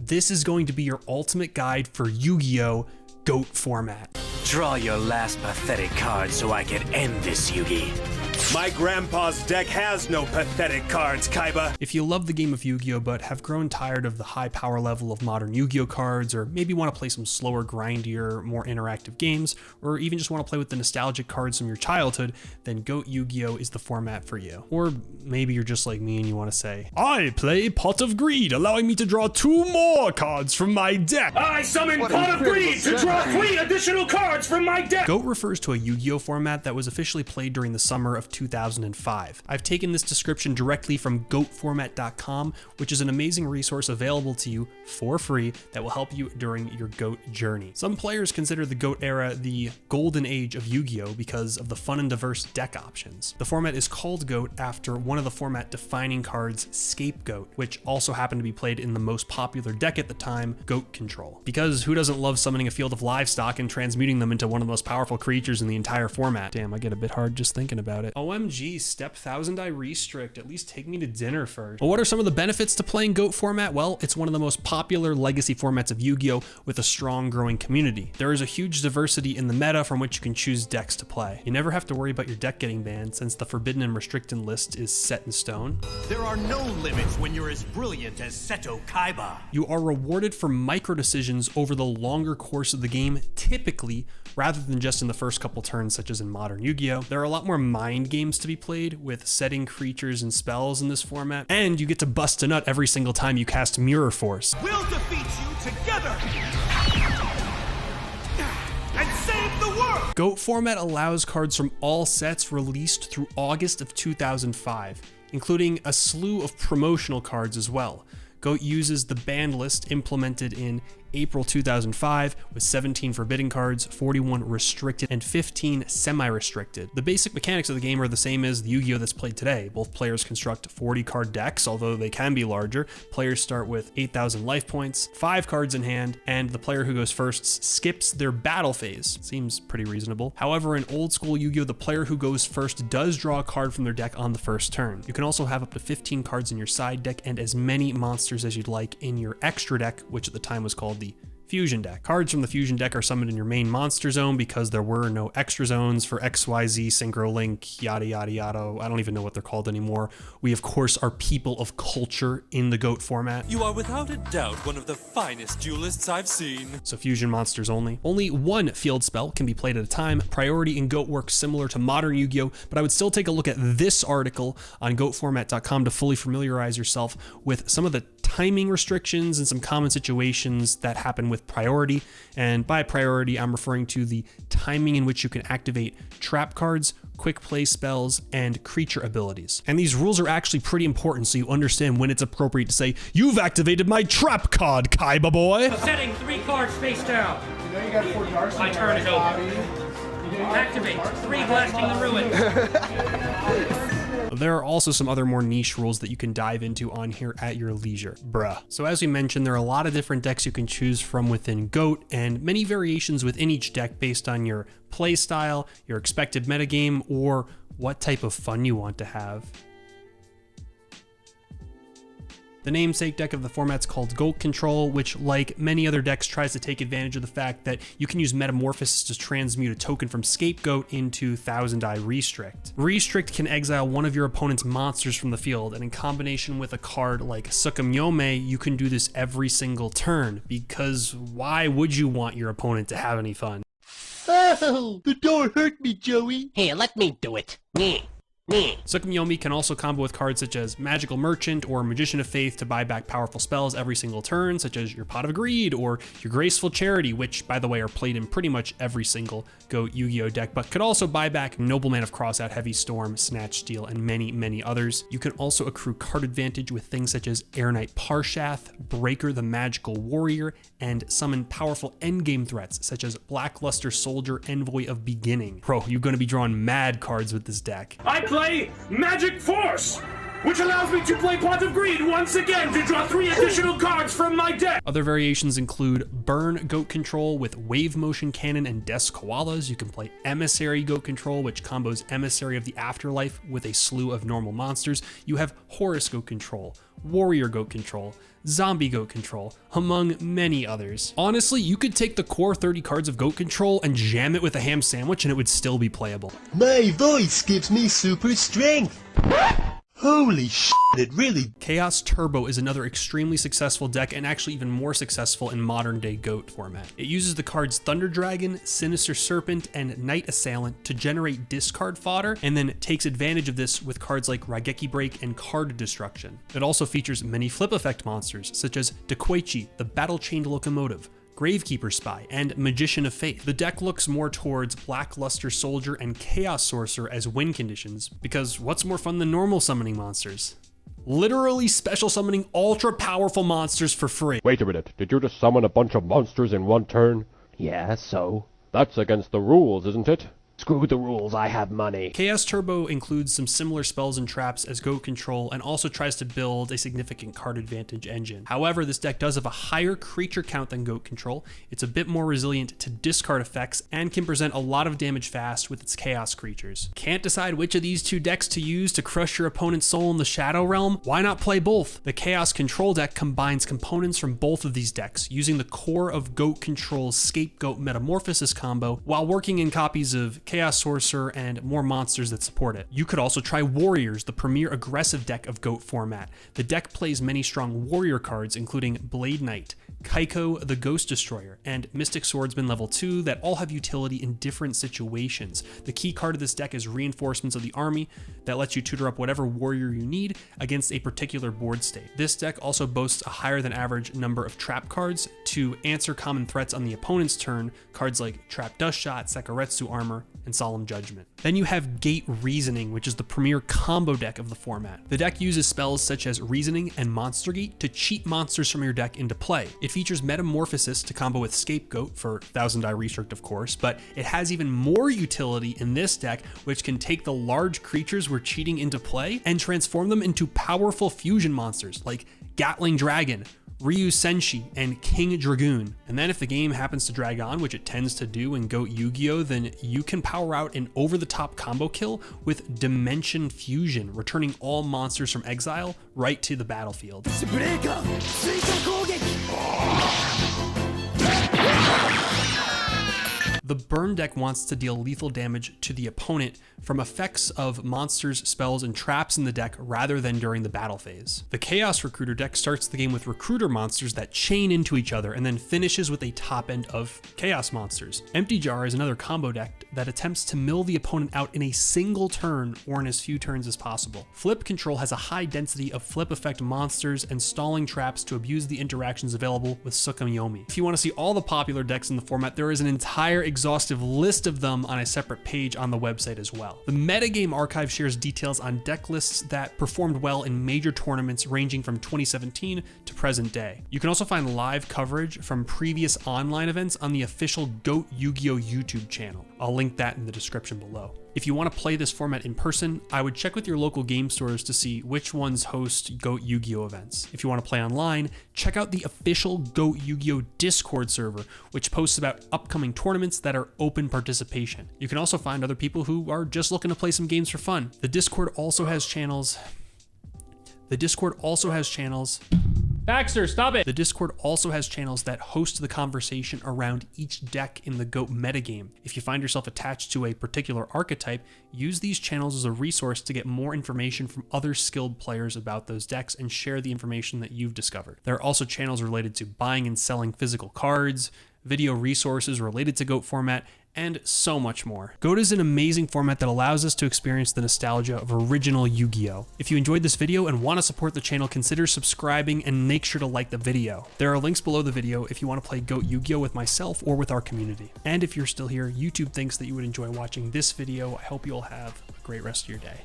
this is going to be your ultimate guide for Yu-Gi-Oh! GOAT format. Draw your last pathetic card so I can end this, Yugi. My grandpa's deck has no pathetic cards, Kaiba. If you love the game of Yu-Gi-Oh! But have grown tired of the high power level of modern Yu-Gi-Oh! Cards, or maybe want to play some slower, grindier, more interactive games, or even just want to play with the nostalgic cards from your childhood, then GOAT Yu-Gi-Oh! Is the format for you. Or maybe you're just like me and you want to say, I play Pot of Greed, allowing me to draw 2 more cards from my deck. I summon Pot of Greed to draw 3 additional cards from my deck. GOAT refers to a Yu-Gi-Oh! Format that was officially played during the summer of 2005. I've taken this description directly from GOATformat.com, which is an amazing resource available to you for free that will help you during your GOAT journey. Some players consider the GOAT era the golden age of Yu-Gi-Oh! Because of the fun and diverse deck options. The format is called GOAT after one of the format defining cards, Scapegoat, which also happened to be played in the most popular deck at the time, Goat Control. Because who doesn't love summoning a field of livestock and transmuting them into one of the most powerful creatures in the entire format? Damn, I get a bit hard just thinking about it. OMG, step 1000 I restrict, at least take me to dinner first. Well, what are some of the benefits to playing GOAT format? Well, it's one of the most popular legacy formats of Yu-Gi-Oh! With a strong growing community. There is a huge diversity in the meta from which you can choose decks to play. You never have to worry about your deck getting banned since the forbidden and restricted list is set in stone. There are no limits when you're as brilliant as Seto Kaiba. You are rewarded for micro decisions over the longer course of the game, typically, rather than just in the first couple turns such as in modern Yu-Gi-Oh! There are a lot more mind games to be played with setting creatures and spells in this format, and you get to bust a nut every single time you cast Mirror Force. We'll defeat you together and save the world! GOAT format allows cards from all sets released through August of 2005, including a slew of promotional cards as well. GOAT uses the banned list implemented in April 2005 with 17 forbidden cards, 41 restricted, and 15 semi-restricted. The basic mechanics of the game are the same as the Yu-Gi-Oh! That's played today. Both players construct 40 card decks, although they can be larger. Players start with 8,000 life points, 5 cards in hand, and the player who goes first skips their battle phase. Seems pretty reasonable. However, in old school Yu-Gi-Oh! The player who goes first does draw a card from their deck on the first turn. You can also have up to 15 cards in your side deck and as many monsters as you'd like in your extra deck, which at the time was called the Fusion deck. Cards from the Fusion deck are summoned in your main monster zone because there were no extra zones for XYZ, Synchro Link, yada yada yada. I don't even know what they're called anymore. We of course are people of culture in the GOAT format. You are without a doubt one of the finest duelists I've seen. So Fusion monsters only. Only one field spell can be played at a time. Priority in GOAT works similar to modern Yu-Gi-Oh! But I would still take a look at this article on GOATformat.com to fully familiarize yourself with some of the timing restrictions and some common situations that happen with priority. And by priority, I'm referring to the timing in which you can activate trap cards, quick play spells, and creature abilities. And these rules are actually pretty important so you understand when it's appropriate to say, you've activated my trap card, Kaiba boy. Setting 3 cards face down. You know you got 4 darts. My turn is over. Activate 3 blasting the ruin. There are also some other more niche rules that you can dive into on here at your leisure. Bruh. So as we mentioned, there are a lot of different decks you can choose from within GOAT and many variations within each deck based on your play style, your expected metagame, or what type of fun you want to have. The namesake deck of the format's called GOAT Control, which, like many other decks, tries to take advantage of the fact that you can use Metamorphosis to transmute a token from Scapegoat into Thousand Eye Restrict. Restrict can exile one of your opponent's monsters from the field, and in combination with a card like Sukamyome, you can do this every single turn, because why would you want your opponent to have any fun? Oh, the door hurt me, Joey. Here, let me do it. Sukamyomi can also combo with cards such as Magical Merchant or Magician of Faith to buy back powerful spells every single turn, such as your Pot of Greed or your Graceful Charity, which, by the way, are played in pretty much every single GOAT Yu-Gi-Oh! Deck, but could also buy back Nobleman of Crossout, Heavy Storm, Snatch Steal, and many, many others. You can also accrue card advantage with things such as Air Knight Parshath, Breaker the Magical Warrior, and summon powerful endgame threats such as Blackluster Soldier, Envoy of Beginning. Bro, you're going to be drawing mad cards with this deck. I play Magic Force! which allows me to play Pot of Greed once again to draw 3 additional cards from my deck. Other variations include Burn Goat Control with Wave Motion Cannon and Desk Koalas. You can play Emissary Goat Control, which combos Emissary of the Afterlife with a slew of normal monsters. You have Horus Goat Control, Warrior Goat Control, Zombie Goat Control, among many others. Honestly, you could take the core 30 cards of Goat Control and jam it with a ham sandwich and it would still be playable. My voice gives me super strength. Holy shit, it really... Chaos Turbo is another extremely successful deck and actually even more successful in modern day GOAT format. It uses the cards Thunder Dragon, Sinister Serpent, and Night Assailant to generate discard fodder, and then takes advantage of this with cards like Raigeki Break and Card Destruction. It also features many flip effect monsters, such as Dequaichi, the Battle Chained Locomotive, Gravekeeper Spy, and Magician of Faith. The deck looks more towards Blackluster Soldier and Chaos Sorcerer as win conditions, because what's more fun than normal summoning monsters? Literally special summoning ultra powerful monsters for free. Wait a minute, did you just summon a bunch of monsters in one turn? Yeah, so? That's against the rules, isn't it? Screw the rules, I have money. Chaos Turbo includes some similar spells and traps as Goat Control and also tries to build a significant card advantage engine. However, this deck does have a higher creature count than Goat Control. It's a bit more resilient to discard effects and can present a lot of damage fast with its chaos creatures. Can't decide which of these two decks to use to crush your opponent's soul in the Shadow Realm? Why not play both? The Chaos Control deck combines components from both of these decks, using the core of Goat Control's Scapegoat Metamorphosis combo while working in copies of Chaos Sorcerer and more monsters that support it. You could also try Warriors, the premier aggressive deck of GOAT format. The deck plays many strong warrior cards, including Blade Knight, Kaiko the Ghost Destroyer, and Mystic Swordsman level 2 that all have utility in different situations. The key card of this deck is Reinforcements of the Army that lets you tutor up whatever warrior you need against a particular board state. This deck also boasts a higher than average number of trap cards to answer common threats on the opponent's turn, cards like Trap Dust Shot, Sakaretsu Armor, and Solemn Judgment. Then you have Gate Reasoning, which is the premier combo deck of the format. The deck uses spells such as Reasoning and Monster Gate to cheat monsters from your deck into play. It features Metamorphosis to combo with Scapegoat for 1000 die restrict, of course, but it has even more utility in this deck, which can take the large creatures we're cheating into play and transform them into powerful fusion monsters like Gatling Dragon, Ryu Senshi, and King Dragoon. And then if the game happens to drag on, which it tends to do in GOAT Yu-Gi-Oh, then you can power out an over-the-top combo kill with Dimension Fusion, returning all monsters from exile right to the battlefield. The Burn deck wants to deal lethal damage to the opponent from effects of monsters, spells, and traps in the deck rather than during the battle phase. The Chaos Recruiter deck starts the game with Recruiter monsters that chain into each other and then finishes with a top end of Chaos monsters. Empty Jar is another combo deck that attempts to mill the opponent out in a single turn or in as few turns as possible. Flip Control has a high density of flip effect monsters and stalling traps to abuse the interactions available with Tsukuyomi. If you want to see all the popular decks in the format, there is an entire exhaustive list of them on a separate page on the website as well. The Metagame Archive shares details on deck lists that performed well in major tournaments ranging from 2017 to present day. You can also find live coverage from previous online events on the official GOAT Yugioh YouTube channel. I'll link that in the description below. If you want to play this format in person, I would check with your local game stores to see which ones host GOAT Yu-Gi-Oh events. If you want to play online, check out the official GOAT Yu-Gi-Oh Discord server, which posts about upcoming tournaments that are open participation. You can also find other people who are just looking to play some games for fun. The Discord also has channels. Baxter, stop it! The Discord also has channels that host the conversation around each deck in the GOAT metagame. If you find yourself attached to a particular archetype, use these channels as a resource to get more information from other skilled players about those decks and share the information that you've discovered. There are also channels related to buying and selling physical cards, video resources related to GOAT format, and so much more. GOAT is an amazing format that allows us to experience the nostalgia of original Yu-Gi-Oh! If you enjoyed this video and want to support the channel, consider subscribing and make sure to like the video. There are links below the video if you want to play GOAT Yu-Gi-Oh! With myself or with our community. And if you're still here, YouTube thinks that you would enjoy watching this video. I hope you all have a great rest of your day.